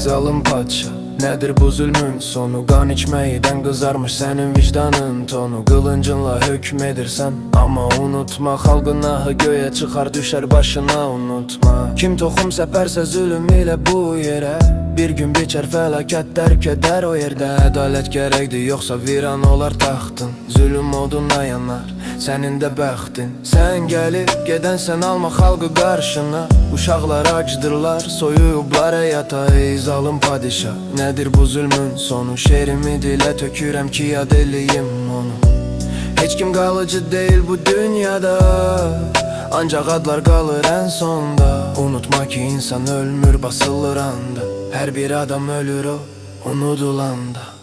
zalım padişah, nedir bu zulmün sonu? Qan içməkdən qızarmış sənin vicdanın tonu. Qılıncınla hükmedirsən ama unutma, xalqın ahı göğe çıxar düşər başına, unutma. Kim toxum səpərsə zülüm ilə bu yerə, bir gün biçər fəlakətlər, kədər o yerdə. Ədalət gərəkdir, yoxsa viran olar taxtın. Zülüm oduna yanar, sənin də bəxtin. Sən gəlib gedənsən, alma xalqı qarşına. Uşaqlar acdırlar, soyublar həyata. Ey zalım padişah, nədir bu zülmün sonu? Şeirimi dilə tökürəm ki yad eləyim onu. Heç kim qalıcı deyil bu dünyada, ancaq adlar qalır ən sonda. Unutma ki insan ölmür, basılır anda. Hər bir adam ölür o unudulanda.